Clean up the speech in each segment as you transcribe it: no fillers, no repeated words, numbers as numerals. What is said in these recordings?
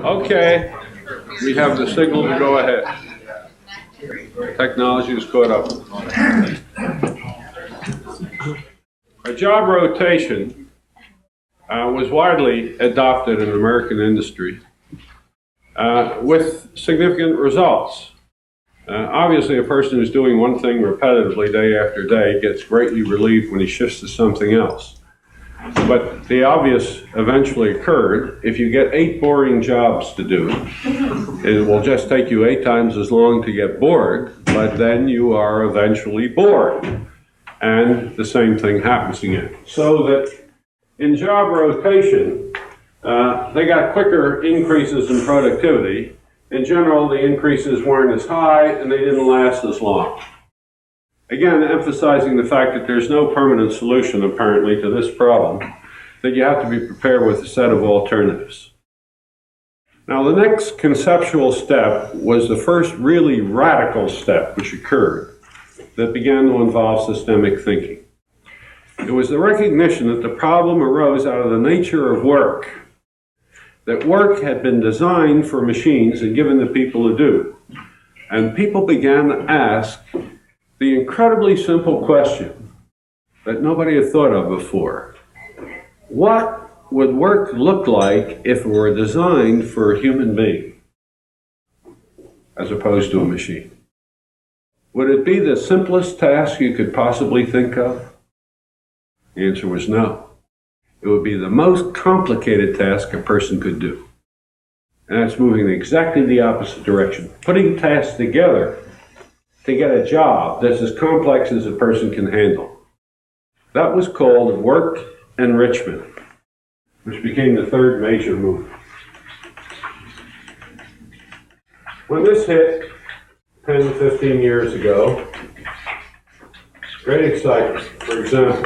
Okay, we have the signal to go ahead. Technology is caught up. A job rotation was widely adopted in American industry with significant results. Obviously, a person who's doing one thing repetitively day after day gets greatly relieved when he shifts to something else. But the obvious eventually occurred. If you get 8 boring jobs to do, it will just take you 8 times as long to get bored, but then you are eventually bored. And the same thing happens again. So that in job rotation, they got quicker increases in productivity. In general, the increases weren't as high and they didn't last as long. Again, emphasizing the fact that there's no permanent solution, apparently, to this problem, that you have to be prepared with a set of alternatives. Now, the next conceptual step was the first really radical step which occurred that began to involve systemic thinking. It was the recognition that the problem arose out of the nature of work, that work had been designed for machines and given to people to do. And people began to ask the incredibly simple question that nobody had thought of before. What would work look like if it were designed for a human being as opposed to a machine? Would it be the simplest task you could possibly think of? The answer was no. It would be the most complicated task a person could do. And that's moving in exactly the opposite direction. Putting tasks together to get a job that's as complex as a person can handle. That was called work enrichment, which became the third major movement. When this hit 10 to 15 years ago, great excitement. For example,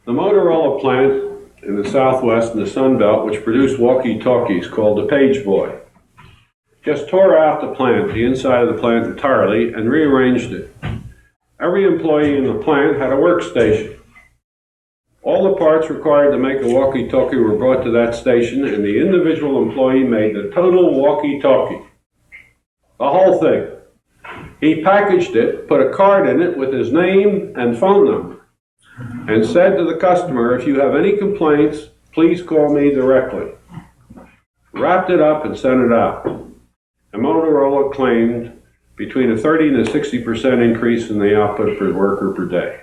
the Motorola plant in the Southwest and the Sun Belt, which produced walkie-talkies called the Page Boy, just tore out the plant, the inside of the plant entirely, and rearranged it. Every employee in the plant had a workstation. All the parts required to make a walkie-talkie were brought to that station, and the individual employee made the total walkie-talkie. The whole thing. He packaged it, put a card in it with his name and phone number, and said to the customer, if you have any complaints, please call me directly. Wrapped it up and sent it out. And Motorola claimed between a 30 and a 60% increase in the output per worker per day.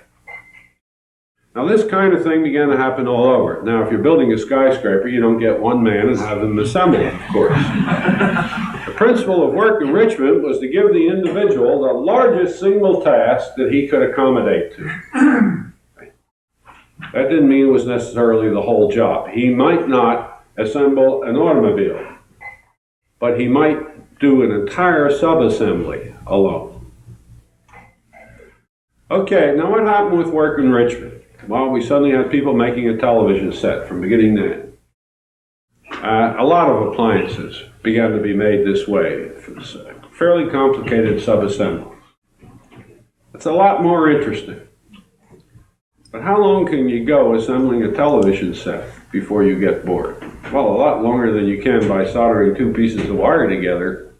Now this kind of thing began to happen all over. Now if you're building a skyscraper, you don't get one man and have them assemble it, of course. The principle of work enrichment was to give the individual the largest single task that he could accommodate to. That didn't mean it was necessarily the whole job. He might not assemble an automobile, but he might do an entire sub-assembly alone. Okay, now what happened with work enrichment? Well, we suddenly had people making a television set from beginning to end. A lot of appliances began to be made this way, fairly complicated sub-assemblies. It's a lot more interesting. But how long can you go assembling a television set before you get bored? Well, a lot longer than you can by soldering 2 pieces of wire together.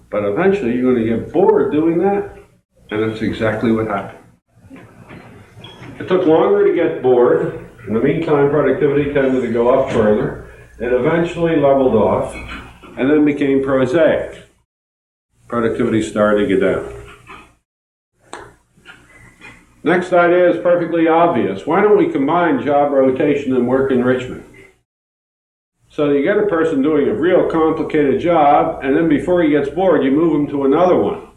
But eventually you're going to get bored doing that. And that's exactly what happened. It took longer to get bored. In the meantime, productivity tended to go up further. It eventually leveled off and then became prosaic. Productivity started to get down. Next idea is perfectly obvious. Why don't we combine job rotation and work enrichment? So you get a person doing a real complicated job, and then before he gets bored, you move him to another one.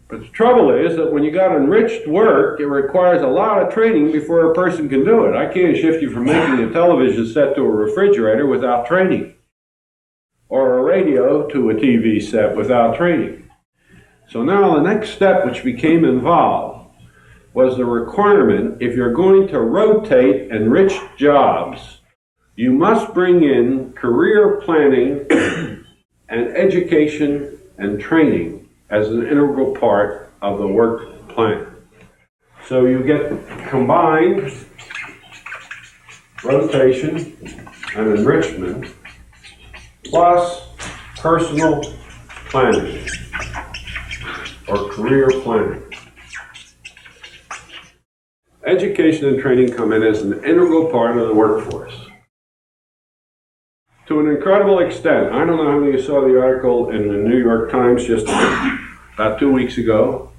But the trouble is that when you got enriched work, it requires a lot of training before a person can do it. I can't shift you from making a television set to a refrigerator without training, or a radio to a TV set without training. So now the next step which became involved was the requirement, if you're going to rotate enriched jobs, you must bring in career planning and education and training as an integral part of the work plan. So you get combined rotation and enrichment plus personal planning or career planning. Education and training come in as an integral part of the workforce. To an incredible extent, I don't know how many of you saw the article in the New York Times just about 2 weeks ago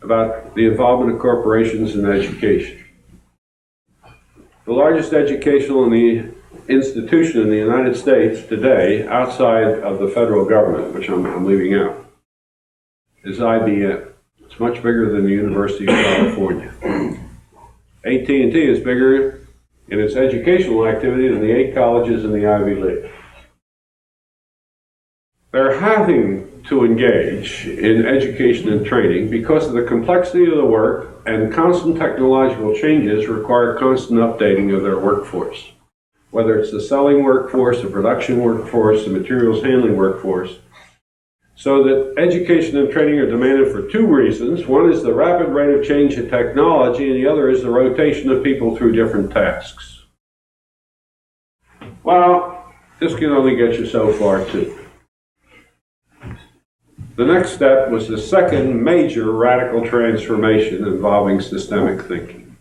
about the involvement of corporations in education. The largest educational institution in the United States today, outside of the federal government, which I'm leaving out, is IBM. It's much bigger than the University of California. AT&T is bigger in its educational activity than the 8 colleges in the Ivy League. They're having to engage in education and training because of the complexity of the work, and constant technological changes require constant updating of their workforce. Whether it's the selling workforce, the production workforce, the materials handling workforce. So that education and training are demanded for 2 reasons. One is the rapid rate of change in technology, and the other is the rotation of people through different tasks. Well, this can only get you so far too. The next step was the second major radical transformation involving systemic thinking.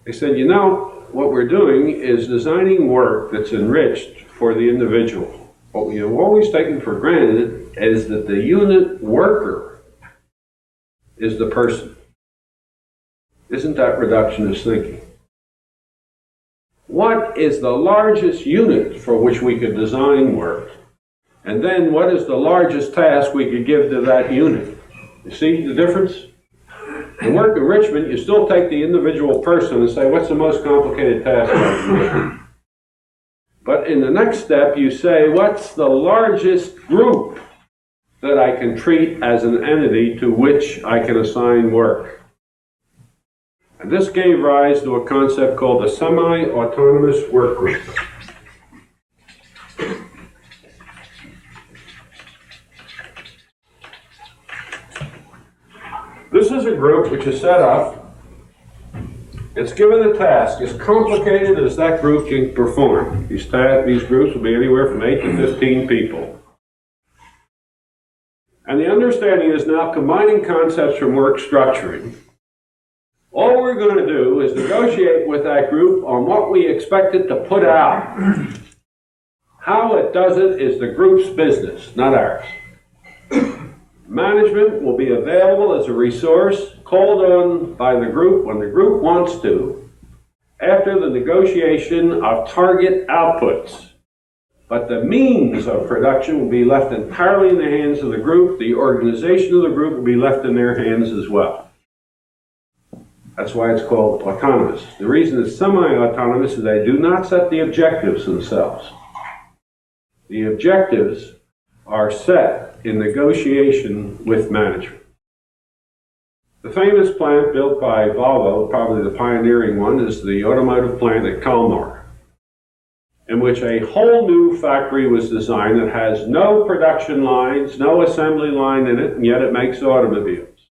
They said, you know, what we're doing is designing work that's enriched for the individual. What we have always taken for granted is that the unit worker is the person. Isn't that reductionist thinking? What is the largest unit for which we could design work? And then what is the largest task we could give to that unit? You see the difference? In work enrichment, you still take the individual person and say, what's the most complicated task I can do? But in the next step, you say, what's the largest group that I can treat as an entity to which I can assign work? And this gave rise to a concept called the semi-autonomous work group. This is a group which is set up. It's given a task as complicated as that group can perform. These groups will be anywhere from 8 to 15 people. And the understanding is now combining concepts from work structuring. All we're going to do is negotiate with that group on what we expect it to put out. How it does it is the group's business, not ours. Management will be available as a resource, called on by the group when the group wants to, after the negotiation of target outputs. But the means of production will be left entirely in the hands of the group. The organization of the group will be left in their hands as well. That's why it's called autonomous. The reason it's semi-autonomous is they do not set the objectives themselves. The objectives are set in negotiation with management. The famous plant built by Volvo, probably the pioneering one, is the automotive plant at Kalmar, in which a whole new factory was designed that has no production lines, no assembly line in it, and yet it makes automobiles.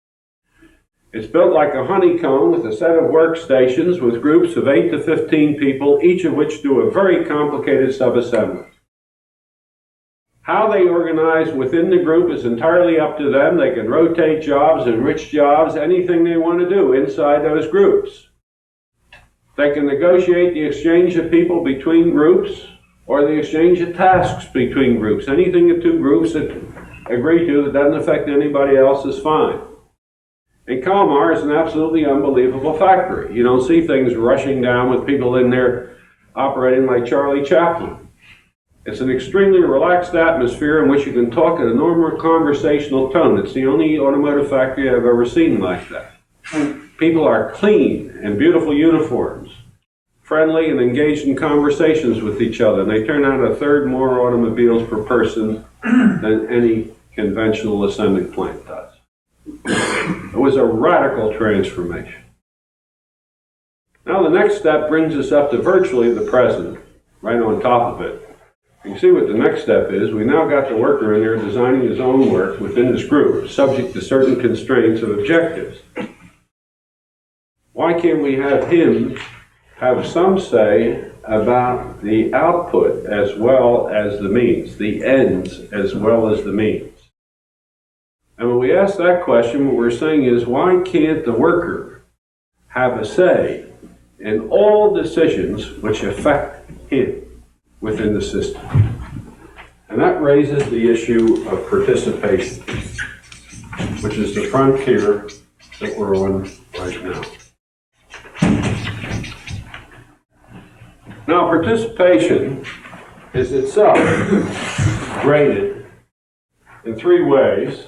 It's built like a honeycomb with a set of workstations with groups of 8 to 15 people, each of which do a very complicated subassembly. How they organize within the group is entirely up to them. They can rotate jobs, enrich jobs, anything they want to do inside those groups. They can negotiate the exchange of people between groups or the exchange of tasks between groups. Anything the 2 groups that agree to that doesn't affect anybody else is fine. And Kalmar is an absolutely unbelievable factory. You don't see things rushing down with people in there operating like Charlie Chaplin. It's an extremely relaxed atmosphere in which you can talk at a normal conversational tone. It's the only automotive factory I've ever seen like that. People are clean and beautiful uniforms, friendly and engaged in conversations with each other. And they turn out 1/3 more automobiles per person than any conventional assembly plant does. It was a radical transformation. Now the next step brings us up to virtually the present, right on top of it. You see what the next step is. We now got the worker in there designing his own work within this group, subject to certain constraints of objectives. Why can't we have him have some say about the output as well as the means, the ends as well as the means. And when we ask that question, what we're saying is, why can't the worker have a say in all decisions which affect him within the system? And that raises the issue of participation, which is the frontier that we're on right now. Now, participation is itself graded in three ways.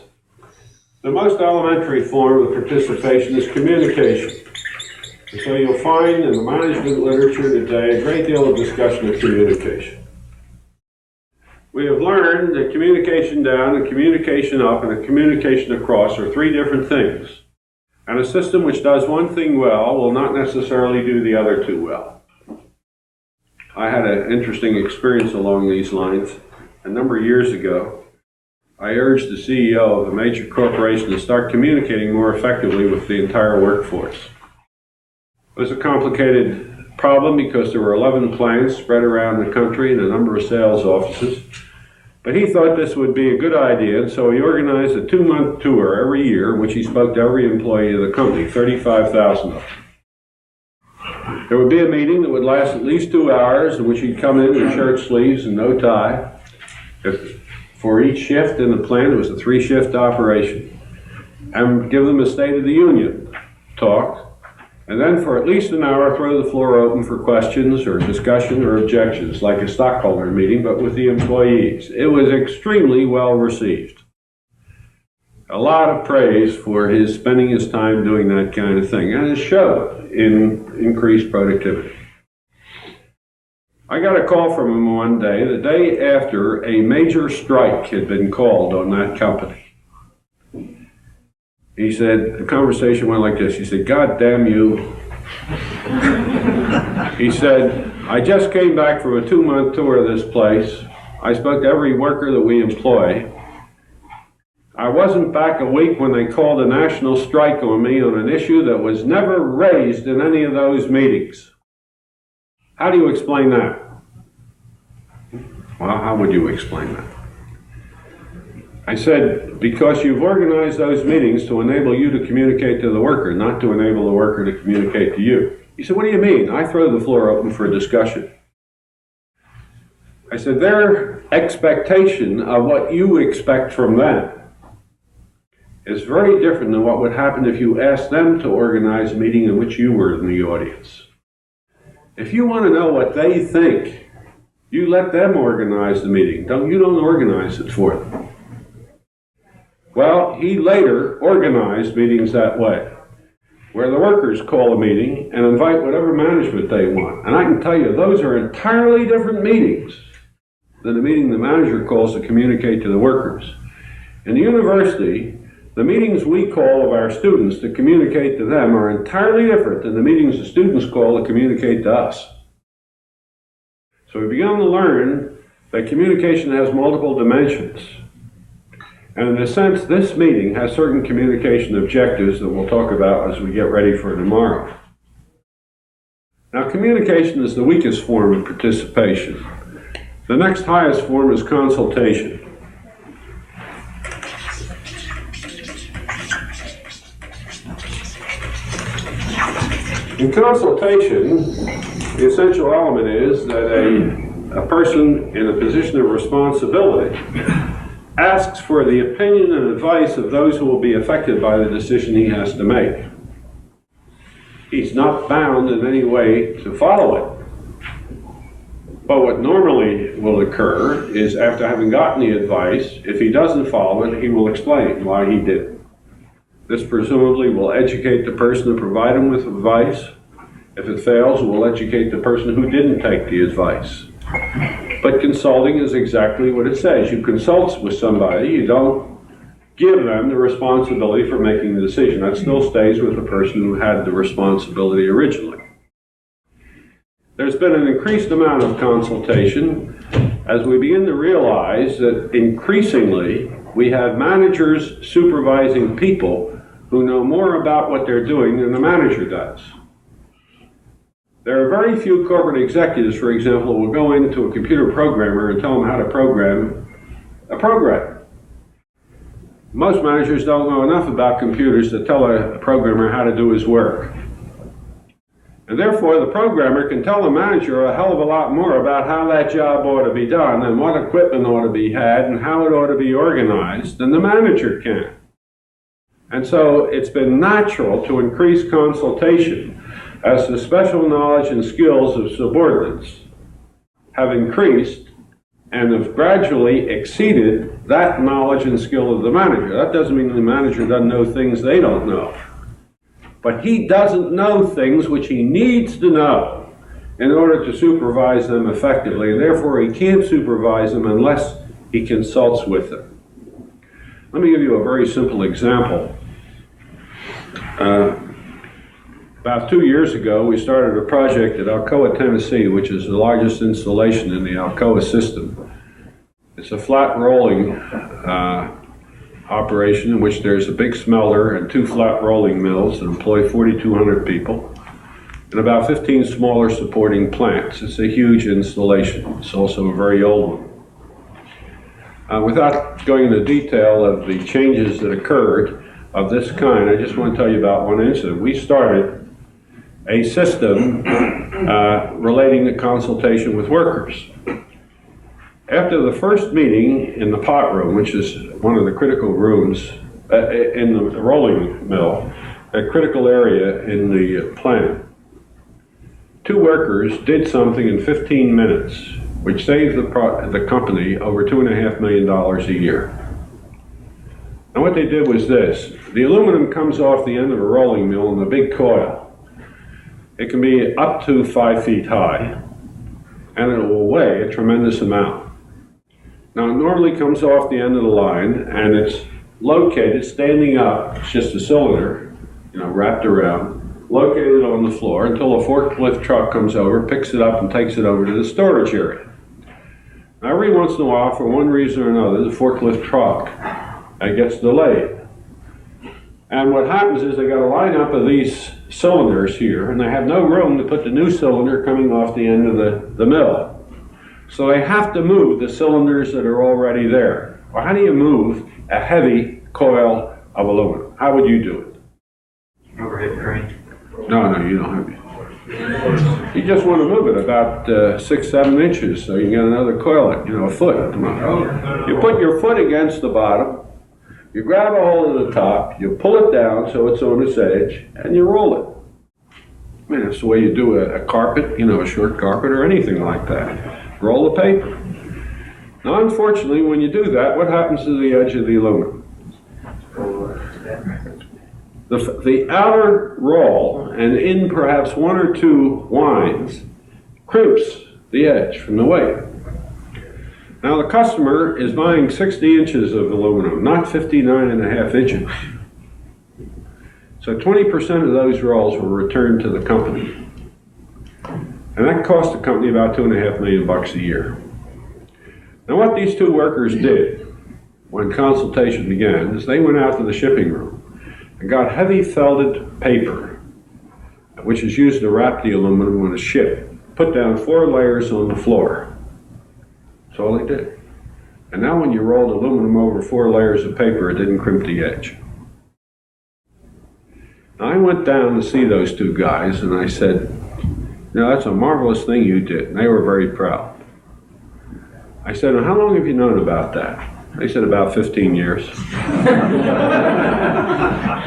The most elementary form of participation is communication. And so you'll find in the management literature today a great deal of discussion of communication. We have learned that communication down and communication up and communication across are three different things. And a system which does one thing well will not necessarily do the other two well. I had an interesting experience along these lines. A number of years ago, I urged the CEO of a major corporation to start communicating more effectively with the entire workforce. It was a complicated problem because there were 11 plants spread around the country and a number of sales offices. But he thought this would be a good idea, and so he organized a 2-month tour every year in which he spoke to every employee of the company, 35,000 of them. There would be a meeting that would last at least 2 hours, in which he'd come in shirt sleeves and no tie. For each shift in the plant, it was a 3-shift operation. And give them a State of the Union talk. And then for at least an hour, throw the floor open for questions or discussion or objections, like a stockholder meeting, but with the employees. It was extremely well received. A lot of praise for his spending his time doing that kind of thing, and it showed in increased productivity. I got a call from him one day, the day after a major strike had been called on that company. He said, the conversation went like this. He said, "God damn you." He said, "I just came back from a 2-month tour of this place. I spoke to every worker that we employ. I wasn't back a week when they called a national strike on me on an issue that was never raised in any of those meetings." How do you explain that? Well, how would you explain that? I said, because you've organized those meetings to enable you to communicate to the worker, not to enable the worker to communicate to you. He said, "What do you mean? I throw the floor open for a discussion." I said, their expectation of what you expect from them is very different than what would happen if you asked them to organize a meeting in which you were in the audience. If you want to know what they think, you let them organize the meeting. You don't organize it for them. Well, he later organized meetings that way, where the workers call a meeting and invite whatever management they want. And I can tell you, those are entirely different meetings than the meeting the manager calls to communicate to the workers. In the university, the meetings we call of our students to communicate to them are entirely different than the meetings the students call to communicate to us. So we've begun to learn that communication has multiple dimensions. And in a sense, this meeting has certain communication objectives that we'll talk about as we get ready for tomorrow. Now, communication is the weakest form of participation. The next highest form is consultation. In consultation, the essential element is that a person in a position of responsibility asks for the opinion and advice of those who will be affected by the decision he has to make. He's not bound in any way to follow it. But what normally will occur is, after having gotten the advice, if he doesn't follow it, he will explain why he did it. This presumably will educate the person to provide him with advice. If it fails, it will educate the person who didn't take the advice. But consulting is exactly what it says. You consult with somebody, you don't give them the responsibility for making the decision. That still stays with the person who had the responsibility originally. There's been an increased amount of consultation as we begin to realize that increasingly we have managers supervising people who know more about what they're doing than the manager does. There are very few corporate executives, for example, who will go into a computer programmer and tell them how to program a program. Most managers don't know enough about computers to tell a programmer how to do his work. And therefore, the programmer can tell the manager a hell of a lot more about how that job ought to be done and what equipment ought to be had and how it ought to be organized than the manager can. And so it's been natural to increase consultation as the special knowledge and skills of subordinates have increased and have gradually exceeded that knowledge and skill of the manager. That doesn't mean the manager doesn't know things they don't know. But he doesn't know things which he needs to know in order to supervise them effectively, and therefore he can't supervise them unless he consults with them. Let me give you a very simple example. About 2 years ago, we started a project at Alcoa, Tennessee, which is the largest installation in the Alcoa system. It's a flat rolling operation in which there's a big smelter and 2 flat rolling mills that employ 4,200 people and about 15 smaller supporting plants. It's a huge installation. It's also a very old one. Without going into detail of the changes that occurred of this kind, I just want to tell you about one incident. We started a system relating to consultation with workers. After the first meeting in the pot room, which is one of the critical rooms in the rolling mill, a critical area in the plant, 2 workers did something in 15 minutes, which saved the company over $2.5 million a year. And what they did was this. The aluminum comes off the end of a rolling mill in a big coil. It can be up to 5 feet high, and it will weigh a tremendous amount. Now, it normally comes off the end of the line, and it's located, standing up, it's just a cylinder, wrapped around, located on the floor until a forklift truck comes over, picks it up, and takes it over to the storage area. Now, every once in a while, for one reason or another, the forklift truck gets delayed. And what happens is they got a lineup of these cylinders here, and they have no room to put the new cylinder coming off the end of the mill. So they have to move the cylinders that are already there. Well, how do you move a heavy coil of aluminum? How would you do it? Overhead crane. No, you don't have it. You just want to move it about 6-7 inches so you can get another coil, a foot. You put your foot against the bottom, you grab a hold of the top, you pull it down so it's on its edge, and you roll it. I mean, that's the way you do a carpet, a short carpet or anything like that. Roll the paper. Now, unfortunately, when you do that, what happens to the edge of the aluminum? The outer roll, and in perhaps 1 or 2 winds, crimps the edge from the weight. Now, the customer is buying 60 inches of aluminum, not 59.5 inches. So 20% of those rolls were returned to the company. And that cost the company about $2.5 million a year. Now, what these 2 workers did when consultation began is they went out to the shipping room and got heavy felted paper, which is used to wrap the aluminum on a ship, put down 4 layers on the floor. That's all they did. And now when you rolled aluminum over 4 layers of paper, it didn't crimp the edge. Now, I went down to see those 2 guys, and I said, that's a marvelous thing you did. And they were very proud. I said, well, how long have you known about that? They said, about 15 years. I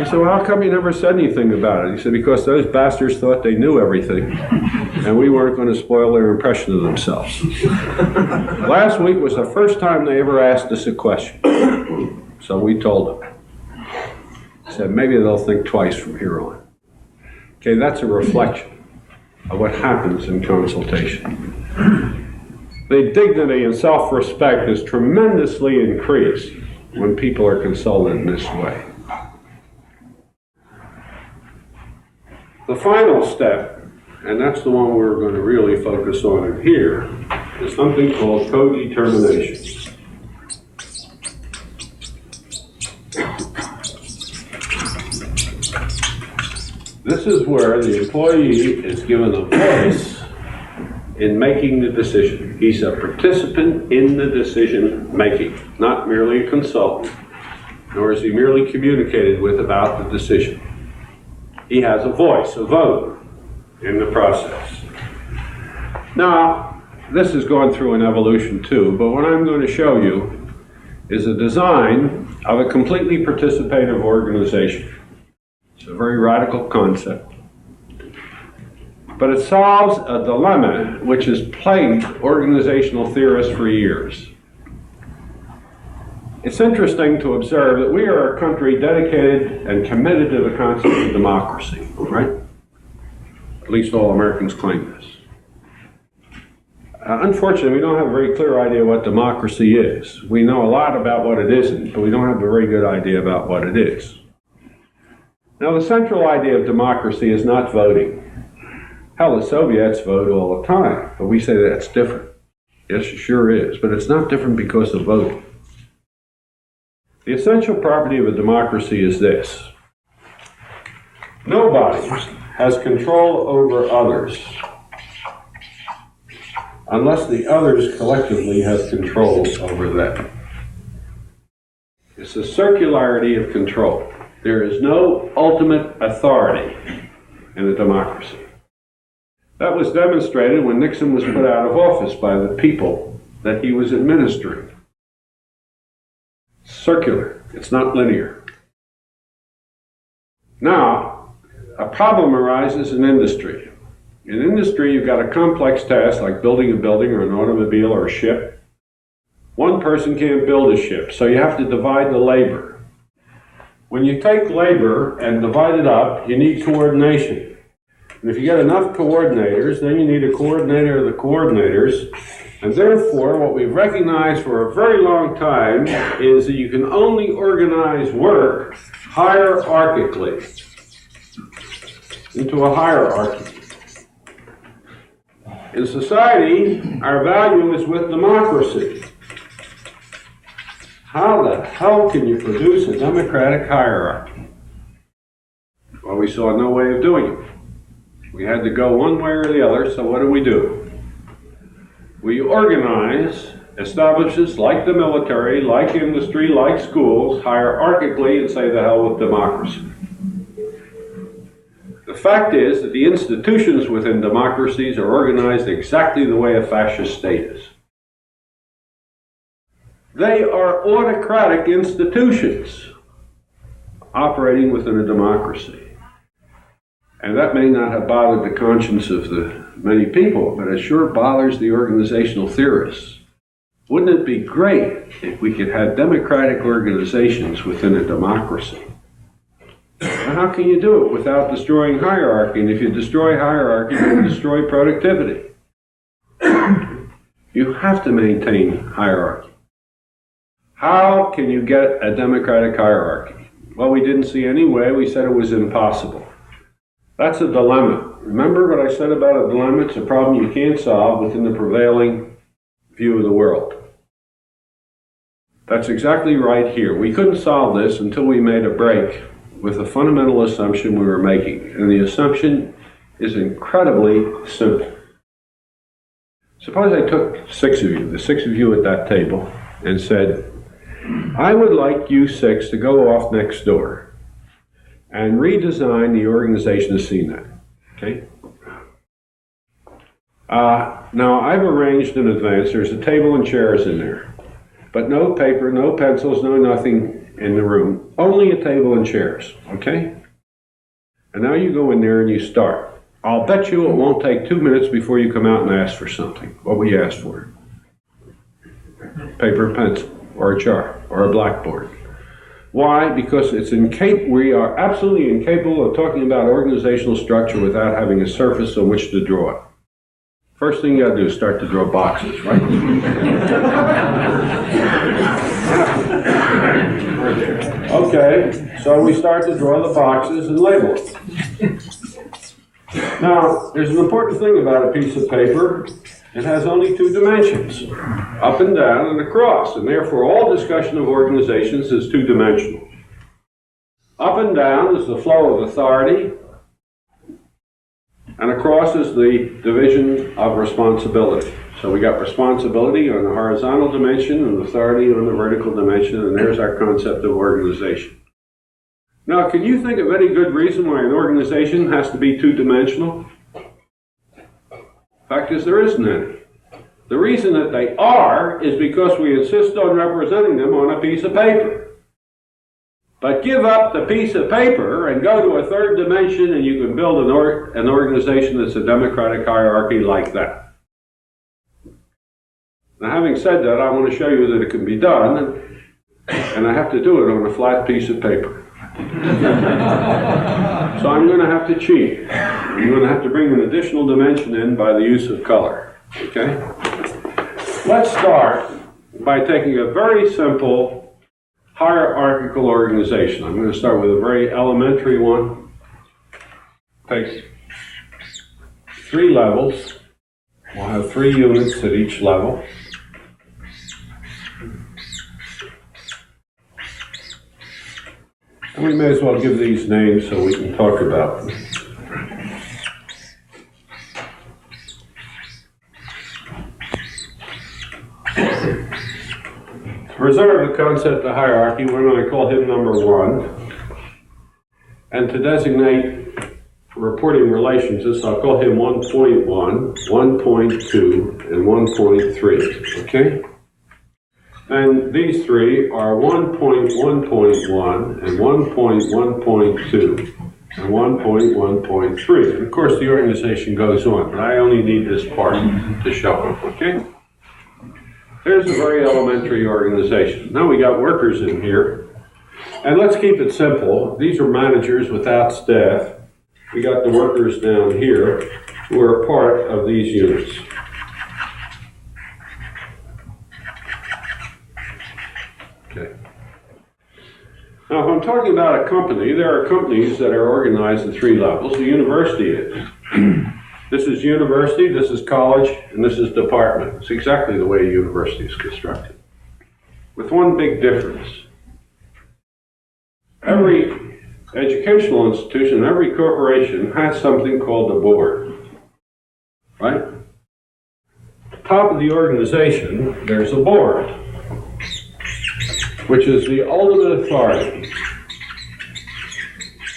said, well, how come you never said anything about it? He said, because those bastards thought they knew everything, and we weren't going to spoil their impression of themselves. Last week was the first time they ever asked us a question. So we told them. I said, maybe they'll think twice from here on. Okay, that's a reflection of what happens in consultation. The dignity and self-respect is tremendously increased when people are consulted in this way. The final step, and that's the one we're going to really focus on in here, is something called co-determination. This is where the employee is given a voice in making the decision. He's a participant in the decision making, not merely a consultant, nor is he merely communicated with about the decision. He has a voice, a vote in the process. Now, this has gone through an evolution too, but what I'm going to show you is a design of a completely participative organization. It's a very radical concept. But it solves a dilemma which has plagued organizational theorists for years. It's interesting to observe that we are a country dedicated and committed to the concept of democracy, right? At least all Americans claim this. Unfortunately, we don't have a very clear idea what democracy is. We know a lot about what it isn't, but we don't have a very good idea about what it is. Now, the central idea of democracy is not voting. Hell, the Soviets vote all the time, but we say that's different. Yes, it sure is, but it's not different because of voting. The essential property of a democracy is this. Nobody has control over others unless the others collectively have control over them. It's a circularity of control. There is no ultimate authority in a democracy. That was demonstrated when Nixon was put out of office by the people that he was administering. Circular, it's not linear. Now, a problem arises in industry. In industry, you've got a complex task like building a building or an automobile or a ship. One person can't build a ship, so you have to divide the labor. When you take labor and divide it up, you need coordination. And if you get enough coordinators, then you need a coordinator of the coordinators. And therefore, what we've recognized for a very long time is that you can only organize work hierarchically into a hierarchy. In society, our value is with democracy. How the hell can you produce a democratic hierarchy? Well, we saw no way of doing it. We had to go one way or the other, so what do? We organize establishments like the military, like industry, like schools, hierarchically and say the hell with democracy. The fact is that the institutions within democracies are organized exactly the way a fascist state is. They are autocratic institutions operating within a democracy. And that may not have bothered the conscience of the many people, but it sure bothers the organizational theorists. Wouldn't it be great if we could have democratic organizations within a democracy? Now, how can you do it without destroying hierarchy? And if you destroy hierarchy, you destroy productivity. You have to maintain hierarchy. How can you get a democratic hierarchy? Well, we didn't see any way. We said it was impossible. That's a dilemma. Remember what I said about a dilemma? It's a problem you can't solve within the prevailing view of the world. That's exactly right here. We couldn't solve this until we made a break with the fundamental assumption we were making. And the assumption is incredibly simple. Suppose I took six of you, the six of you at that table, and said, I would like you six to go off next door and redesign the organization of CNET. Okay? Now, I've arranged in advance, there's a table and chairs in there, but no paper, no pencils, no nothing in the room, only a table and chairs, okay? And now you go in there and you start. I'll bet you it won't take 2 minutes before you come out and ask for something. What will you ask for? Paper and pencil, or a chart, or a blackboard. Why? Because we are absolutely incapable of talking about organizational structure without having a surface on which to draw it. First thing you gotta do is start to draw boxes, right? Okay, so we start to draw the boxes and label them. Now, there's an important thing about a piece of paper. It has only two dimensions, up and down and across, and therefore all discussion of organizations is two-dimensional. Up and down is the flow of authority, And across is the division of responsibility. So we got responsibility on the horizontal dimension and authority on the vertical dimension, and there's our concept of organization. Now, can you think of any good reason why an organization has to be two-dimensional? Fact is, there isn't any. The reason that they are is because we insist on representing them on a piece of paper. But give up the piece of paper and go to a third dimension and you can build an organization that's a democratic hierarchy like that. Now, having said that, I want to show you that it can be done, and I have to do it on a flat piece of paper. So I'm going to have to cheat. I'm going to have to bring an additional dimension in by the use of color. Okay? Let's start by taking a very simple hierarchical organization. I'm going to start with a very elementary one. Takes 3 levels. We'll have 3 units at each level. And we may as well give these names so we can talk about them. To preserve the concept of hierarchy, we're going to call him number 1. And to designate reporting relationships, I'll call him 1.1, 1.2, and 1.3. Okay? And these 3 are 1.1.1 and 1.1.2 and 1.1.3. And of course the organization goes on, but I only need this part to show it, okay? Here's a very elementary organization. Now we got workers in here, and let's keep it simple. These are managers without staff. We got the workers down here who are part of these units. Okay. Now, if I'm talking about a company, there are companies that are organized at 3 levels. The university is. This is university, this is college, and this is department. It's exactly the way a university is constructed. With one big difference. Every educational institution, every corporation has something called a board. Right? At the top of the organization, there's a board, which is the ultimate authority.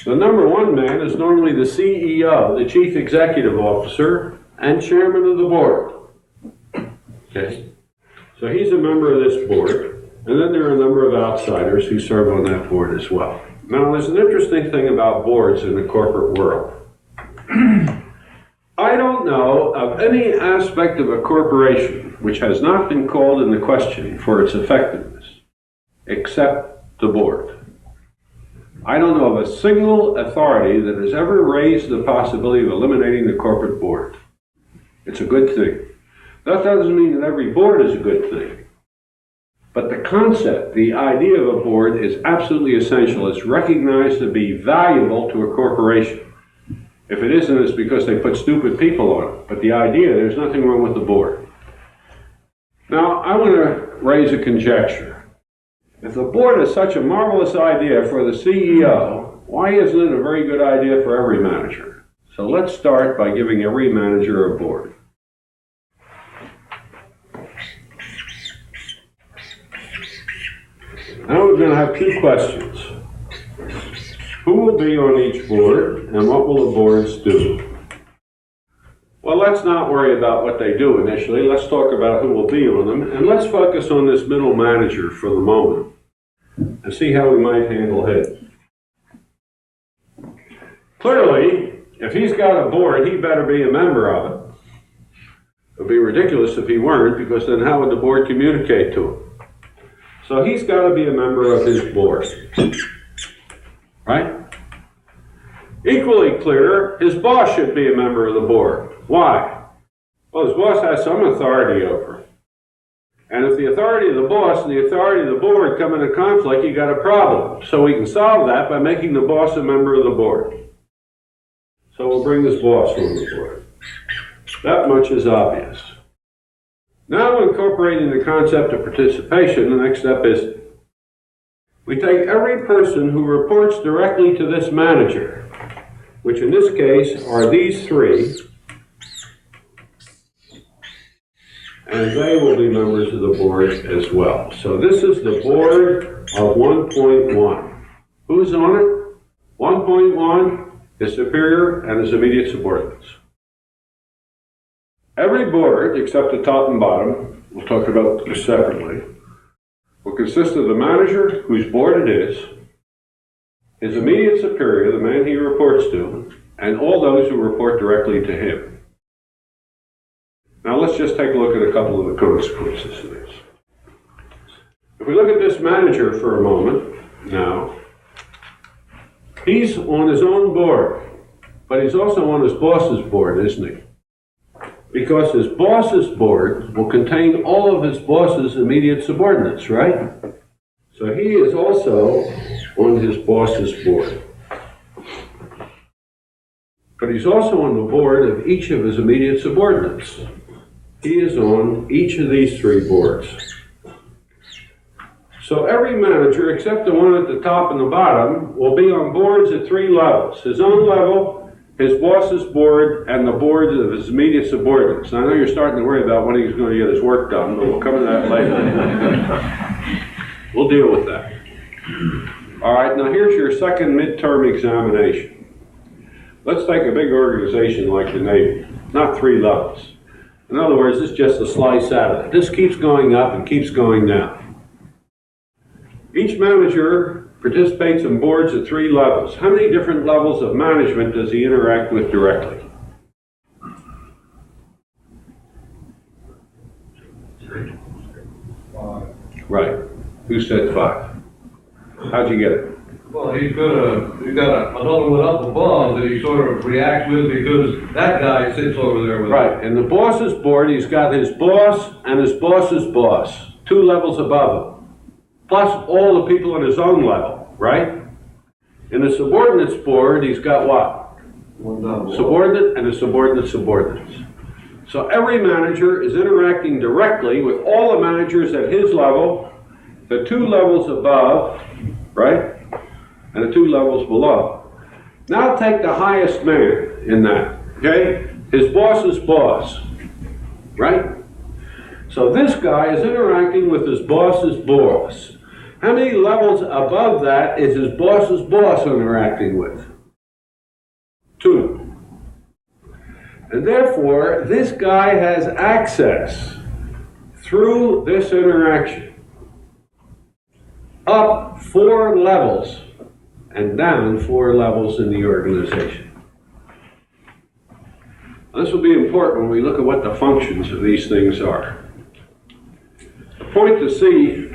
The number 1 man is normally the CEO, the Chief Executive Officer, and Chairman of the board. Okay? So he's a member of this board, and then there are a number of outsiders who serve on that board as well. Now, there's an interesting thing about boards in the corporate world. I don't know of any aspect of a corporation which has not been called into question for its effectiveness, except the board. I don't know of a single authority that has ever raised the possibility of eliminating the corporate board. It's a good thing. That doesn't mean that every board is a good thing. But the concept, the idea of a board is absolutely essential. It's recognized to be valuable to a corporation. If it isn't, it's because they put stupid people on it. But the idea, there's nothing wrong with the board. Now, I want to raise a conjecture. If the board is such a marvelous idea for the CEO, why isn't it a very good idea for every manager? So let's start by giving every manager a board. Now we're going to have 2 questions. Who will be on each board, and what will the boards do? Well, let's not worry about what they do initially. Let's talk about who will be on them, and let's focus on this middle manager for the moment and see how we might handle him. Clearly, if he's got a board, he better be a member of it. It would be ridiculous if he weren't, because then how would the board communicate to him? So he's got to be a member of his board. Right? Equally clear, his boss should be a member of the board. Why? Well, his boss has some authority over him. And if the authority of the boss and the authority of the board come into conflict, you got a problem. So we can solve that by making the boss a member of the board. So we'll bring this boss on the board. That much is obvious. Now, incorporating the concept of participation, the next step is we take every person who reports directly to this manager which in this case are these three, and they will be members of the board as well. So this is the board of 1.1. Who's on it? 1.1 is superior and his immediate subordinates. Every board, except the top and bottom, we'll talk about this separately, will consist of the manager, whose board it is, his immediate superior, the man he reports to, and all those who report directly to him. Now let's just take a look at a couple of the consequences of this. If we look at this manager for a moment now, he's on his own board, but he's also on his boss's board, isn't he? Because his boss's board will contain all of his boss's immediate subordinates, right? So he is also on his boss's board. But he's also on the board of each of his immediate subordinates. He is on each of these three boards. So every manager, except the one at the top and the bottom, will be on boards at three levels. His own level, his boss's board, and the boards of his immediate subordinates. Now, I know you're starting to worry about when he's going to get his work done, but we'll come to that later. We'll deal with that. All right, now here's your second midterm examination. Let's take a big organization like the Navy, not three levels. In other words, it's just a slice out of it. This keeps going up and keeps going down. Each manager participates in boards at three levels. How many different levels of management does he interact with directly? Five. Right. Who said 5? How'd you get it? Well, he's got another one up above that he sort of reacts with because that guy sits over there with him. Right. In the boss's board, he's got his boss and his boss's boss, 2 levels above him, plus all the people on his own level, right? In the subordinates board, he's got what? One down below. Subordinate and a subordinate subordinates. So every manager is interacting directly with all the managers at his level, the 2 levels above, right? And the 2 levels below. Now take the highest man in that, okay? His boss's boss, right? So this guy is interacting with his boss's boss. How many levels above that is his boss's boss interacting with? 2. And therefore, this guy has access through this interaction up 4 levels and down 4 levels in the organization. This will be important when we look at what the functions of these things are. The point to see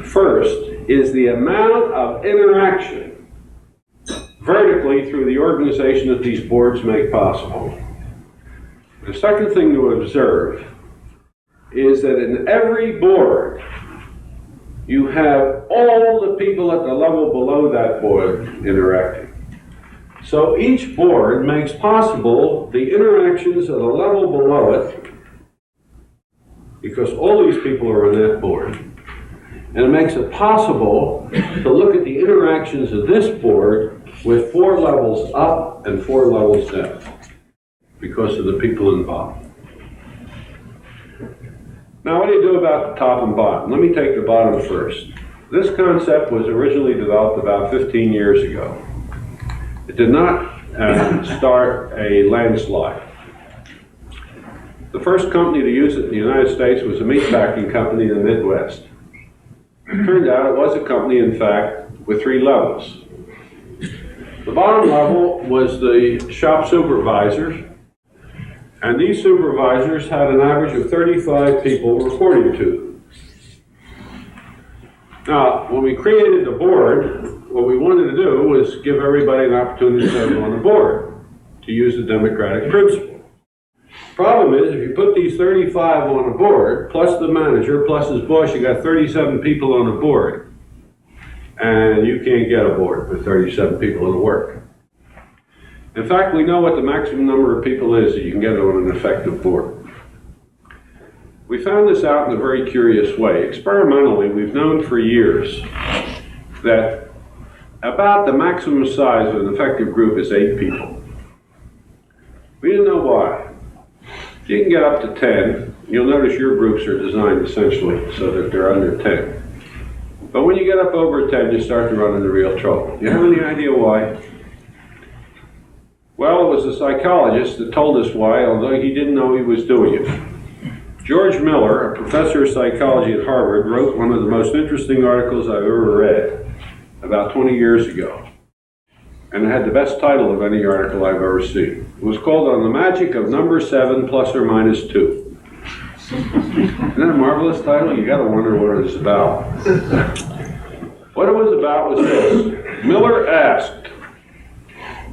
first is the amount of interaction vertically through the organization that these boards make possible. The second thing to observe is that in every board, you have all the people at the level below that board interacting. So each board makes possible the interactions at a level below it, because all these people are on that board. And it makes it possible to look at the interactions of this board with 4 levels up and 4 levels down, because of the people involved. Now, what do you do about the top and bottom? Let me take the bottom first. This concept was originally developed about 15 years ago. It did not start a landslide. The first company to use it in the United States was a meatpacking company in the Midwest. It turned out it was a company, in fact, with 3 levels. The bottom level was the shop supervisors, and these supervisors had an average of 35 people reporting to them. Now, when we created the board, what we wanted to do was give everybody an opportunity to serve on the board, to use the democratic principle. Problem is, if you put these 35 on a board, plus the manager, plus his boss, you got 37 people on a board. And you can't get a board with 37 people to work. In fact, we know what the maximum number of people is that you can get on an effective board. We found this out in a very curious way. Experimentally, we've known for years that about the maximum size of an effective group is 8 people. We didn't know why. If you can get up to 10, you'll notice your groups are designed essentially so that they're under 10. But when you get up over 10, you start to run into real trouble. Do you have any idea why? Well, it was a psychologist that told us why, although he didn't know he was doing it. George Miller, a professor of psychology at Harvard, wrote one of the most interesting articles I've ever read about 20 years ago. And it had the best title of any article I've ever seen. It was called On the Magic of Number 7 plus or minus 2. Isn't that a marvelous title? You gotta wonder what it was about. What it was about was this. Miller asked,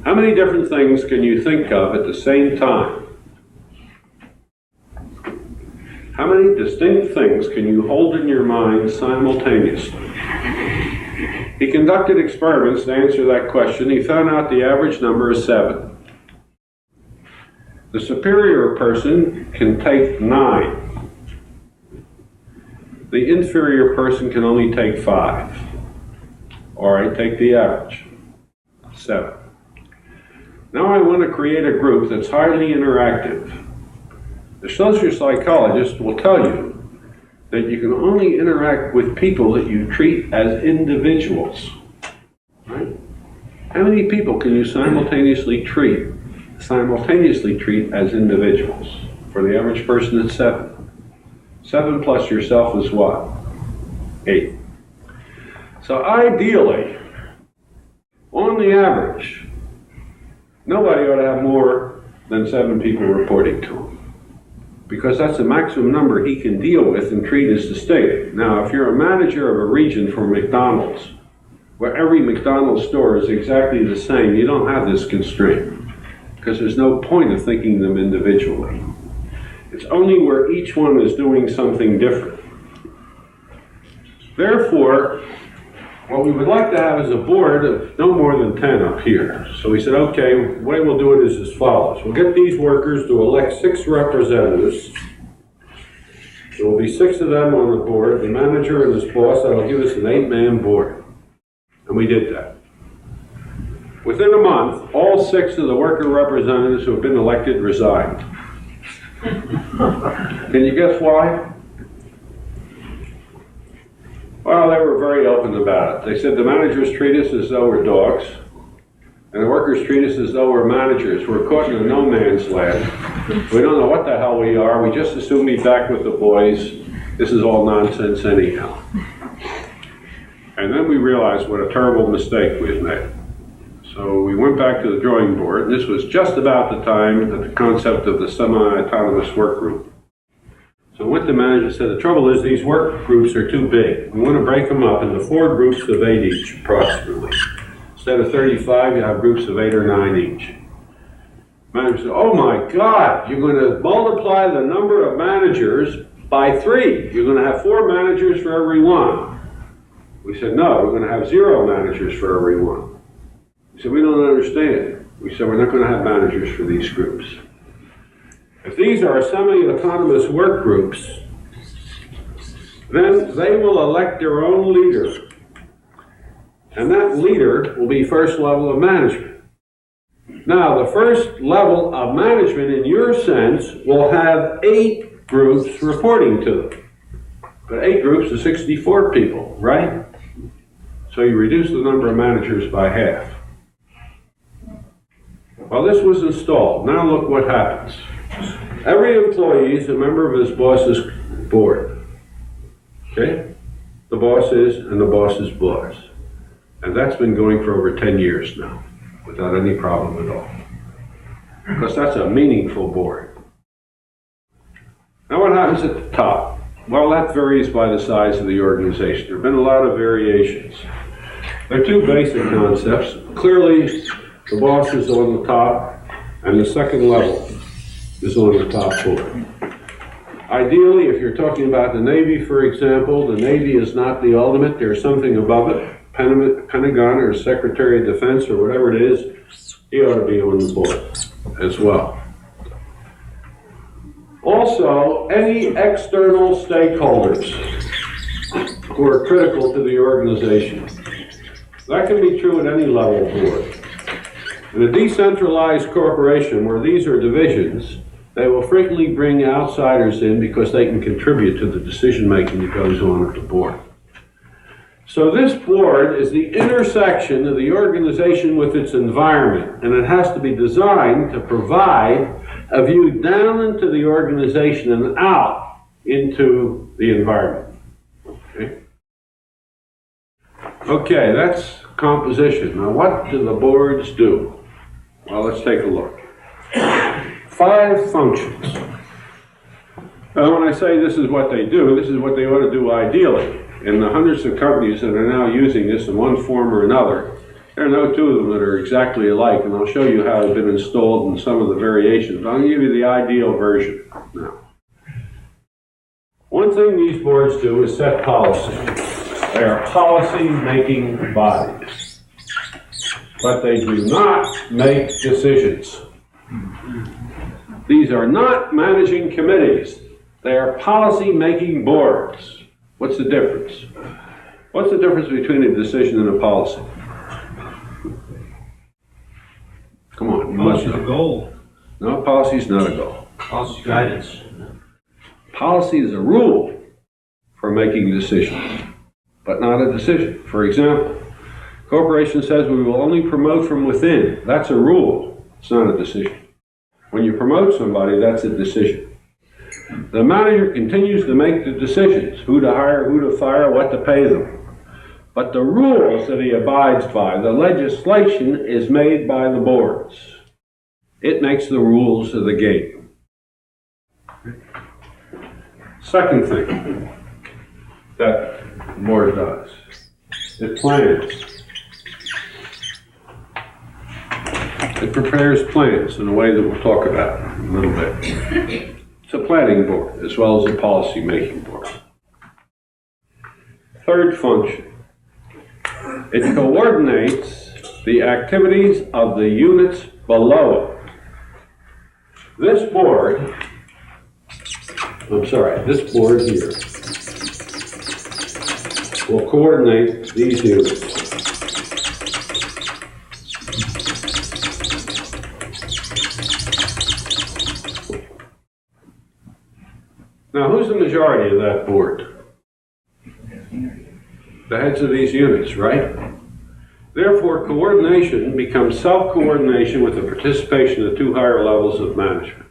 how many different things can you think of at the same time? How many distinct things can you hold in your mind simultaneously? He conducted experiments to answer that question. He found out the average number is 7. The superior person can take 9. The inferior person can only take 5. All right, take the average, 7. Now I want to create a group that's highly interactive. The social psychologist will tell you that you can only interact with people that you treat as individuals. Right? How many people can you simultaneously treat as individuals? For the average person, it's 7. 7 plus yourself is what? 8. So ideally, on the average, nobody ought to have more than 7 people reporting to him, because that's the maximum number he can deal with and treat as distinct. Now, if you're a manager of a region for McDonald's, where every McDonald's store is exactly the same, you don't have this constraint, because there's no point of thinking them individually. It's only where each one is doing something different. Therefore, what we would like to have is a board of no more than 10 up here. So we said, okay, the way we'll do it is as follows. We'll get these workers to elect 6 representatives. There will be 6 of them on the board, the manager and his boss. That'll give us an 8-man board. And we did that. Within a month, all 6 of the worker representatives who have been elected resigned. Can you guess why? Well, they were very open about it. They said the managers treat us as though we're dogs, and the workers treat us as though we're managers. We're caught in a no man's land. We don't know what the hell we are. We just assume be back with the boys. This is all nonsense anyhow. And then we realized what a terrible mistake we had made. So we went back to the drawing board, and this was just about the time that the concept of the semi-autonomous work group. So what the manager said, the trouble is these work groups are too big. We want to break them up into 4 groups of 8 each, approximately. Instead of 35, you have groups of 8 or 9 each. Manager said, oh my God, you're going to multiply the number of managers by 3. You're going to have 4 managers for every one. We said, no, we're going to have 0 managers for every one. He said, we don't understand. We said, we're not going to have managers for these groups. If these are semi-autonomous work groups, then they will elect their own leader. And that leader will be first level of management. Now, the first level of management, in your sense, will have 8 groups reporting to them. But 8 groups is 64 people, right? So you reduce the number of managers by half. Well, this was installed. Now look what happens. Every employee is a member of his boss's board. Okay? The boss is, and the boss's boss. And that's been going for over 10 years now, without any problem at all. Because that's a meaningful board. Now what happens at the top? Well, that varies by the size of the organization. There have been a lot of variations. There are 2 basic concepts. Clearly, the boss is on the top, and the second level is on the top board. Ideally, if you're talking about the Navy, for example, the Navy is not the ultimate. There's something above it. Pentagon or Secretary of Defense or whatever it is, he ought to be on the board as well. Also, any external stakeholders who are critical to the organization. That can be true at any level board. In a decentralized corporation where these are divisions, they will frequently bring outsiders in because they can contribute to the decision-making that goes on at the board. So this board is the intersection of the organization with its environment, and it has to be designed to provide a view down into the organization and out into the environment. Okay, that's composition. Now what do the boards do? Well, let's take a look. 5 functions. When I say this is what they do, this is what they ought to do ideally. In the hundreds of companies that are now using this in one form or another, there are no 2 of them that are exactly alike, and I'll show you how it's been installed in some of the variations. I'm going to give you the ideal version now. One thing these boards do is set policy. They are policy-making bodies, but they do not make decisions. These are not managing committees. They are policy-making boards. What's the difference? What's the difference between a decision and a policy? Come on, you must know. Policy is a goal. No, policy is not a goal. Policy guidance. Policy is a rule for making decisions, but not a decision. For example, a corporation says we will only promote from within. That's a rule. It's not a decision. When you promote somebody, that's a decision. The manager continues to make the decisions, who to hire, who to fire, what to pay them. But the rules that he abides by, the legislation, is made by the boards. It makes the rules of the game. Second thing that the board does, it plans. It prepares plans in a way that we'll talk about in a little bit. It's a planning board as well as a policy-making board. Third function, it coordinates the activities of the units below it. This board here will coordinate these units. Now, who's the majority of that board? The heads of these units, right? Therefore, coordination becomes self-coordination with the participation of 2 higher levels of management.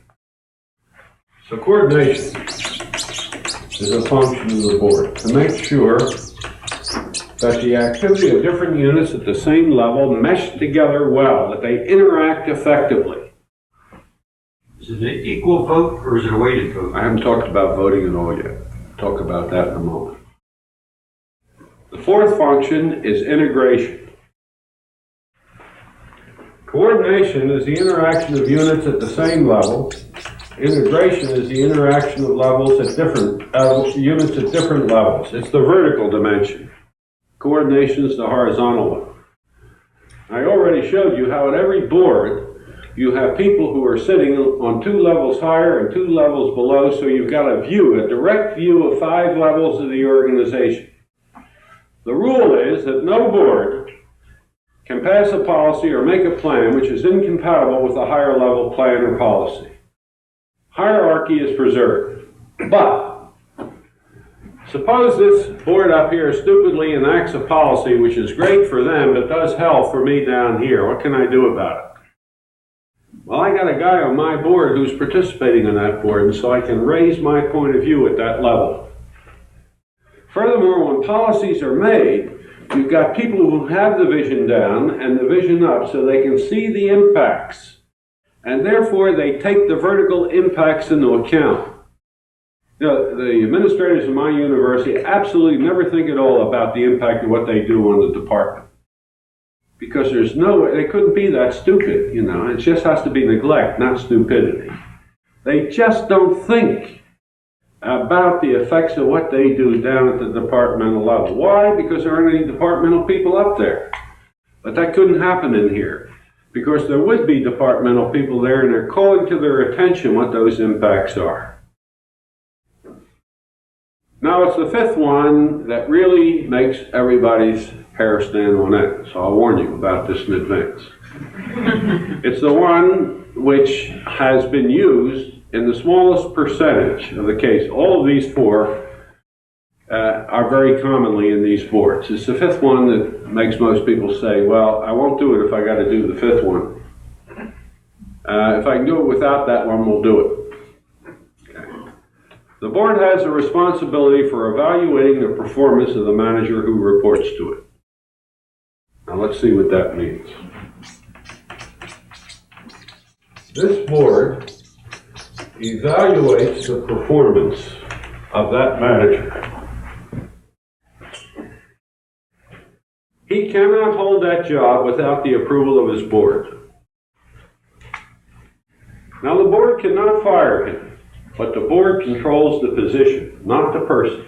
So coordination is a function of the board to make sure that the activity of different units at the same level mesh together well, that they interact effectively. Is it an equal vote or is it a weighted vote? I haven't talked about voting at all yet. I'll talk about that in a moment. The fourth function is integration. Coordination is the interaction of units at the same level. Integration is the interaction of levels at different units at different levels. It's the vertical dimension. Coordination is the horizontal one. I already showed you how at every board you have people who are sitting on 2 levels higher and 2 levels below, so you've got a view, a direct view of 5 levels of the organization. The rule is that no board can pass a policy or make a plan which is incompatible with a higher level plan or policy. Hierarchy is preserved. But suppose this board up here stupidly enacts a policy which is great for them but does hell for me down here. What can I do about it? Well, I got a guy on my board who's participating in that board, and so I can raise my point of view at that level. Furthermore, when policies are made, you've got people who have the vision down and the vision up so they can see the impacts. And therefore, they take the vertical impacts into account. You know, the administrators in my university absolutely never think at all about the impact of what they do on the department. Because there's no way, they couldn't be that stupid, you know. It just has to be neglect, not stupidity. They just don't think about the effects of what they do down at the departmental level. Why? Because there aren't any departmental people up there. But that couldn't happen in here. Because there would be departmental people there and they're calling to their attention what those impacts are. Now it's the fifth one that really makes everybody's hair stand on end. So I'll warn you about this in advance. It's the one which has been used in the smallest percentage of the case. All of these four are very commonly in these boards. It's the fifth one that makes most people say, well, I won't do it if I got to do the fifth one. If I can do it without that one, we'll do it. Okay. The board has a responsibility for evaluating the performance of the manager who reports to it. Now let's see what that means. This board evaluates the performance of that manager. He cannot hold that job without the approval of his board. Now, the board cannot fire him, but the board controls the position, not the person.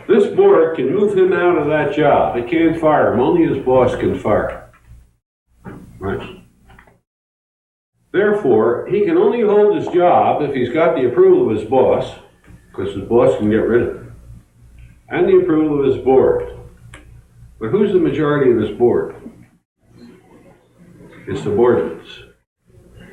This board can move him out of that job. It can't fire him. Only his boss can fire him. Right? Therefore, he can only hold his job if he's got the approval of his boss, because his boss can get rid of him, and the approval of his board. But who's the majority of this board? It's subordinates.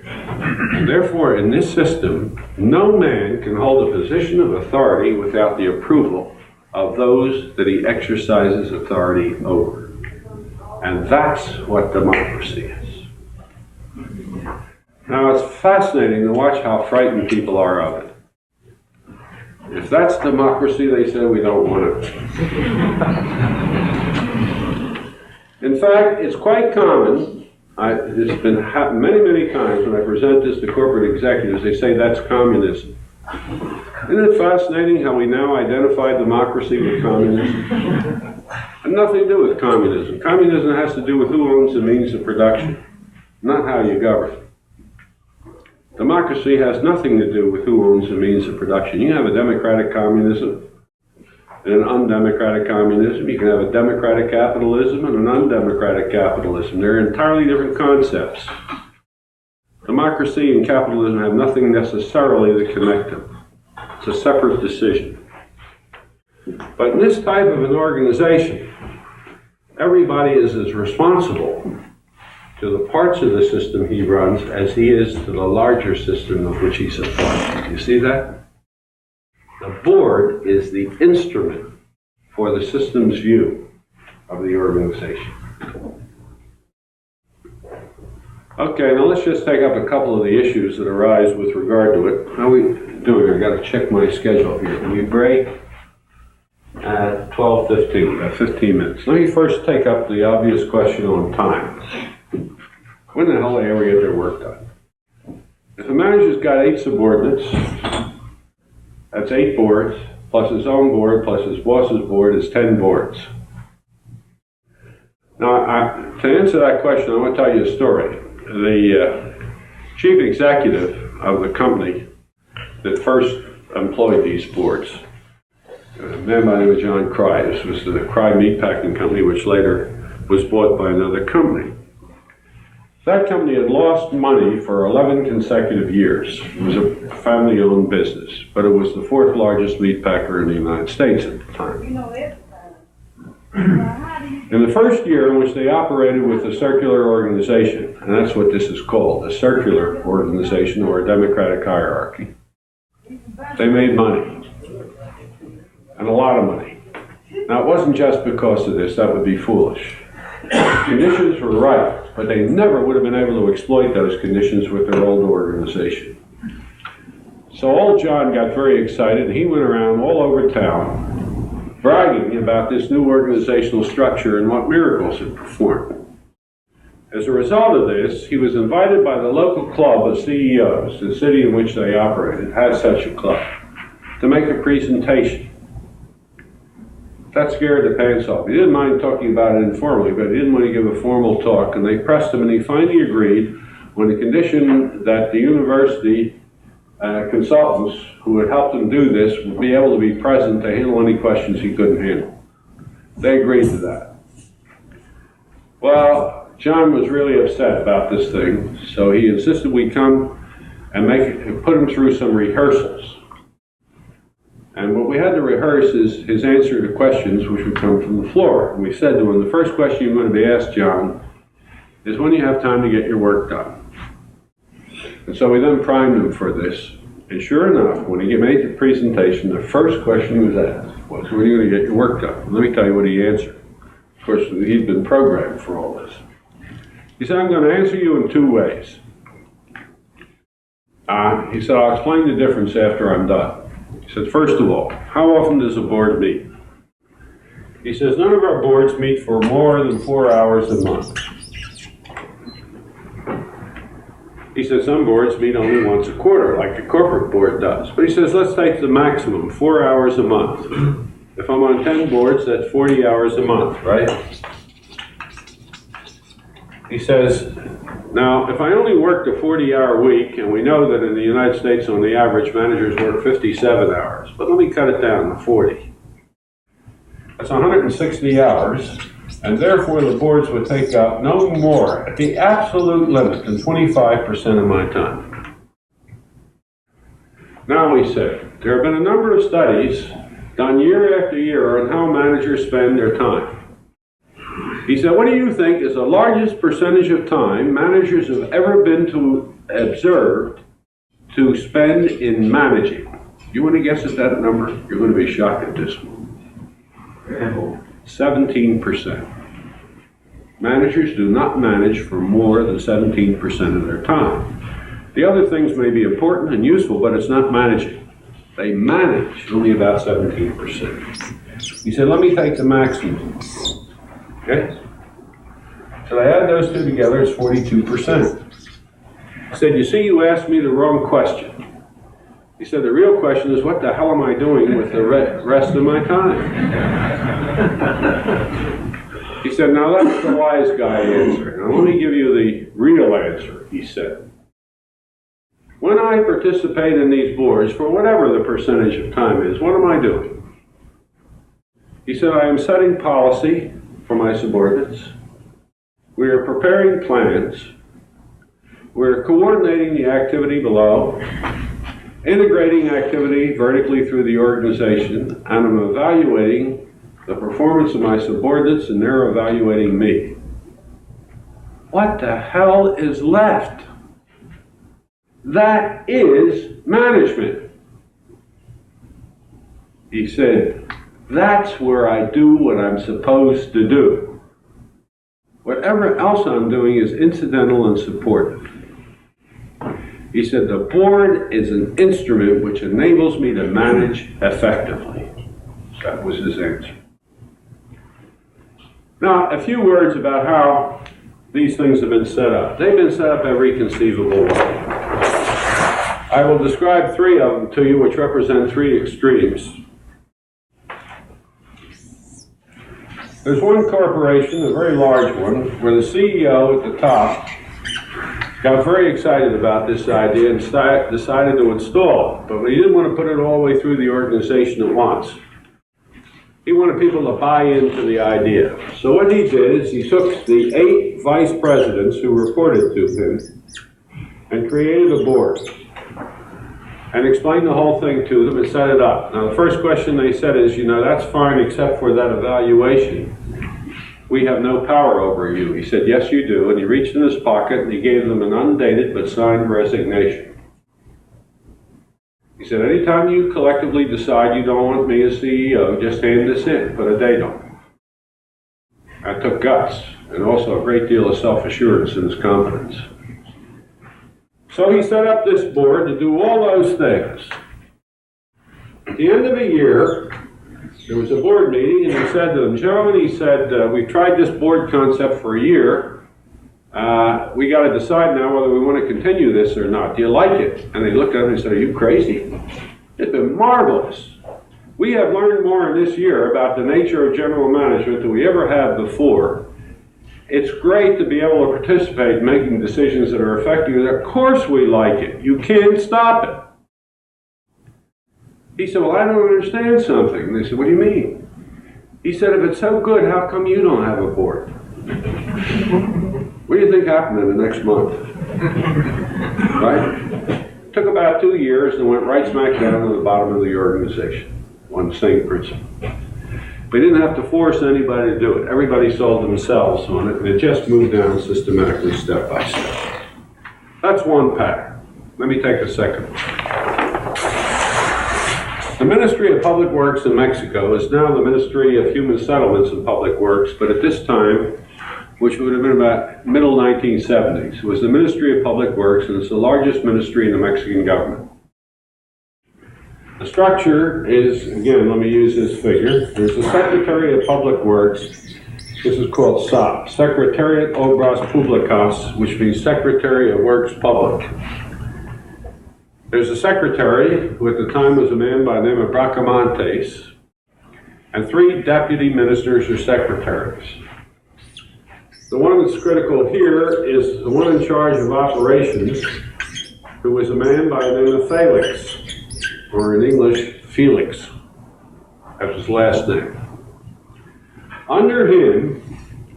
And therefore, in this system, no man can hold a position of authority without the approval of those that he exercises authority over. And that's what democracy is. Now, it's fascinating to watch how frightened people are of it. If that's democracy, they say we don't want it. In fact, it's quite common. It's been happened many times when I present this to corporate executives. They say that's communism. Isn't it fascinating how we now identify democracy with communism? It has nothing to do with communism. Communism has to do with who owns the means of production, not how you govern. Democracy has nothing to do with who owns the means of production. You can have a democratic communism and an undemocratic communism. You can have a democratic capitalism and an undemocratic capitalism. They're entirely different concepts. Democracy and capitalism have nothing necessarily to connect them. It's a separate decision. But in this type of an organization, everybody is as responsible to the parts of the system he runs as he is to the larger system of which he's a part. You see that? The board is the instrument for the system's view of the organization. Okay, now let's just take up a couple of the issues that arise with regard to it. How are we doing? I've got to check my schedule here. Can we break at 12:15? About 15 minutes. Let me first take up the obvious question on time. When the hell do they ever get their work done? If a manager's got 8 subordinates, that's 8 boards, plus his own board, plus his boss's board is 10 boards. Now, to answer that question, I want to tell you a story. The chief executive of the company that first employed these boards, a man by the name of John Cry. This was the Cry Meatpacking Company, which later was bought by another company. That company had lost money for 11 consecutive years. It was a family-owned business, but it was the 4th largest meat packer in the United States at the time. In the first year in which they operated with a circular organization, and that's what this is called, a circular organization or a democratic hierarchy, they made money, and a lot of money. Now, it wasn't just because of this, that would be foolish. Conditions were right, but they never would have been able to exploit those conditions with their old organization. So old John got very excited, and he went around all over town bragging about this new organizational structure and what miracles it performed. As a result of this, he was invited by the local club of CEOs, the city in which they operated, had such a club, to make a presentation. That scared the pants off. He didn't mind talking about it informally, but he didn't want to give a formal talk, and they pressed him, and he finally agreed on the condition that the university consultants who had helped him do this would be able to be present to handle any questions he couldn't handle. They agreed to that. Well, John was really upset about this thing, so he insisted we come and put him through some rehearsals. And what we had to rehearse is his answer to questions which would come from the floor. And we said to him, the first question you're going to be asked, John, is when you have time to get your work done. And so we then primed him for this. And sure enough, when he made the presentation, the first question he was asked was, when are you going to get your work done? Let me tell you what he answered. Of course, he'd been programmed for all this. He said, I'm going to answer you in two ways. He said, I'll explain the difference after I'm done. He said, first of all, how often does a board meet? He says, none of our boards meet for more than 4 hours a month. He says, some boards meet only once a quarter, like the corporate board does. But he says, let's take the maximum, 4 hours a month. If I'm on 10 boards, that's 40 hours a month, right? He says, now, if I only worked a 40-hour week, and we know that in the United States, on the average, managers work 57 hours, but let me cut it down to 40. That's 160 hours, and therefore the boards would take up no more, at the absolute limit, than 25% of my time. Now, he said, there have been a number of studies done year after year on how managers spend their time. He said, what do you think is the largest percentage of time managers have ever been observed to spend in managing? You want to guess at that number? You're going to be shocked at this one. 17%. Managers do not manage for more than 17% of their time. The other things may be important and useful, but it's not managing. They manage only about 17%. He said, let me take the maximum. Okay? So I add those two together, it's 42%. He said, you see, you asked me the wrong question. He said, the real question is, what the hell am I doing with the rest of my time? He said, now that's the wise guy answer. Now let me give you the real answer, he said. When I participate in these boards, for whatever the percentage of time is, what am I doing? He said, I am setting policy for my subordinates. We are preparing plans. We're coordinating the activity below, integrating activity vertically through the organization, and I'm evaluating the performance of my subordinates, and they're evaluating me. What the hell is left? That is management. He said, that's where I do what I'm supposed to do. Whatever else I'm doing is incidental and supportive. He said, the board is an instrument which enables me to manage effectively. That was his answer. Now, a few words about how these things have been set up. They've been set up every conceivable way. I will describe three of them to you, which represent three extremes. There's one corporation, a very large one, where the CEO at the top got very excited about this idea and decided to install it. But he didn't want to put it all the way through the organization at once. He wanted people to buy into the idea. So what he did is he took the 8 vice presidents who reported to him and created a board and explained the whole thing to them and set it up. Now the first question they said is, you know, that's fine except for that evaluation. We have no power over you. He said, yes, you do. And he reached in his pocket and he gave them an undated but signed resignation. He said, anytime you collectively decide you don't want me as CEO, just hand this in, put a date on it. That took guts and also a great deal of self-assurance in his confidence. So he set up this board to do all those things. At the end of the year, there was a board meeting, and he said to them, gentlemen, he said, we've tried this board concept for a year. We got to decide now whether we want to continue this or not. Do you like it? And they looked at him and said, are you crazy? It's been marvelous. We have learned more in this year about the nature of general management than we ever have before. It's great to be able to participate in making decisions that are effective. Of course we like it. You can't stop it. He said, well, I don't understand something. And they said, what do you mean? He said, if it's so good, how come you don't have a board? What do you think happened in the next month? Right? Took about 2 years and went right smack down to the bottom of the organization on the same principle. We didn't have to force anybody to do it. Everybody sold themselves on it, and it just moved down systematically step by step. That's one pattern. Let me take a second. The Ministry of Public Works in Mexico is now the Ministry of Human Settlements and Public Works, but at this time, which would have been about middle 1970s, it was the Ministry of Public Works, and it's the largest ministry in the Mexican government. The structure is, again, let me use this figure. There's the Secretary of Public Works. This is called SOP, Secretariat Obras Públicas, which means Secretary of Works Public. There's a secretary, who at the time was a man by the name of Bracamontes, and 3 deputy ministers or secretaries. The one that's critical here is the one in charge of operations, who was a man by the name of Felix, or in English, Felix. That's his last name. Under him,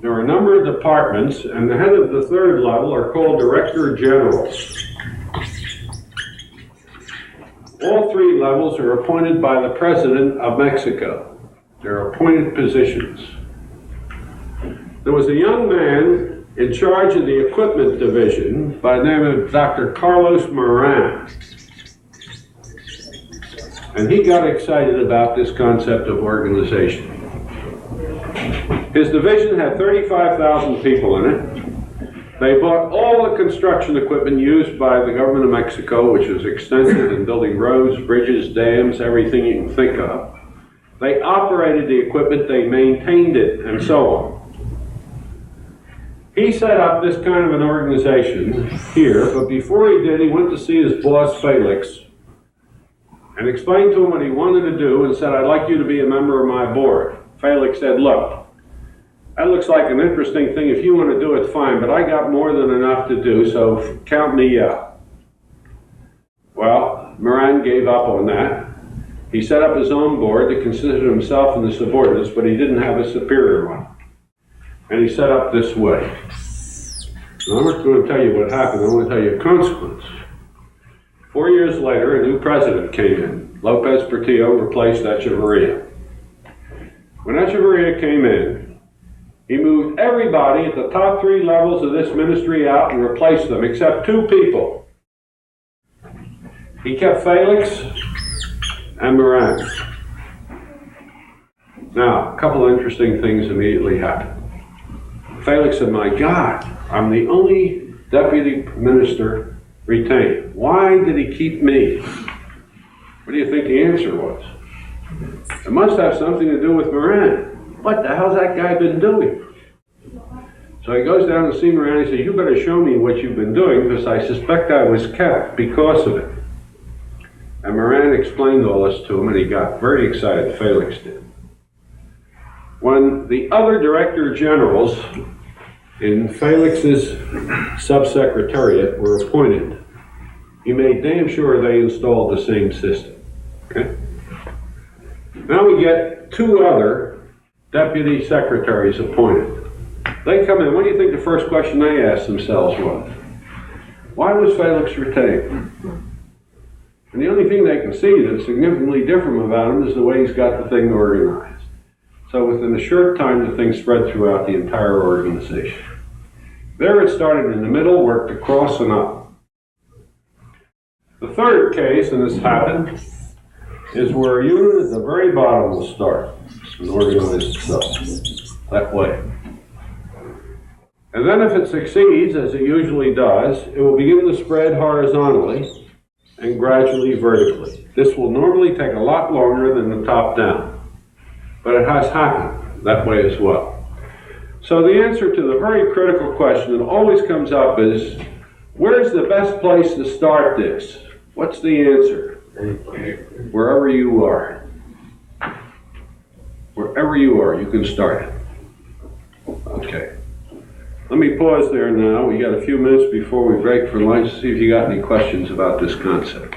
there are a number of departments, and the head of the 3rd level are called Director Generals. All 3 levels are appointed by the President of Mexico. They're appointed positions. There was a young man in charge of the equipment division by the name of Dr. Carlos Moran. And he got excited about this concept of organization. His division had 35,000 people in it. They bought all the construction equipment used by the government of Mexico, which was extensive in building roads, bridges, dams, everything you can think of. They operated the equipment, they maintained it, and so on. He set up this kind of an organization here, but before he did, he went to see his boss, Felix, and explained to him what he wanted to do and said, I'd like you to be a member of my board. Felix said, look, that looks like an interesting thing. If you want to do it, fine, but I got more than enough to do, so count me out. Well, Moran gave up on that. He set up his own board that consisted of himself and the subordinates, but he didn't have a superior one. And he set up this way. Now, I'm not going to tell you what happened, I want to tell you a consequence. 4 years later, a new president came in. Lopez Portillo replaced Echeverria. When Echeverria came in, he moved everybody at the top 3 levels of this ministry out and replaced them, except 2 people. He kept Felix and Moran. Now, a couple of interesting things immediately happened. Felix said, my God, I'm the only deputy minister retained. Why did he keep me? What do you think the answer was? It must have something to do with Moran. What the hell's that guy been doing? So he goes down to see Moran and he says, you better show me what you've been doing because I suspect I was kept because of it. And Moran explained all this to him and he got very excited, Felix did. When the other director generals in Felix's subsecretariat were appointed, he made damn sure they installed the same system. Okay? Now we get 2 other deputy secretaries appointed. They come in, what do you think the first question they asked themselves was? Why was Felix retained? And the only thing they can see that's significantly different about him is the way he's got the thing organized. So within a short time, the thing spread throughout the entire organization. There it started in the middle, worked across and up. The third case, and this happened, is where a unit at the very bottom will start and organize itself that way. And then if it succeeds, as it usually does, it will begin to spread horizontally and gradually vertically. This will normally take a lot longer than the top down, but it has happened that way as well. So the answer to the very critical question that always comes up is, where's the best place to start this? What's the answer? Wherever you are. Wherever you are, you can start it. Okay. Let me pause there now. We got a few minutes before we break for lunch. See if you got any questions about this concept.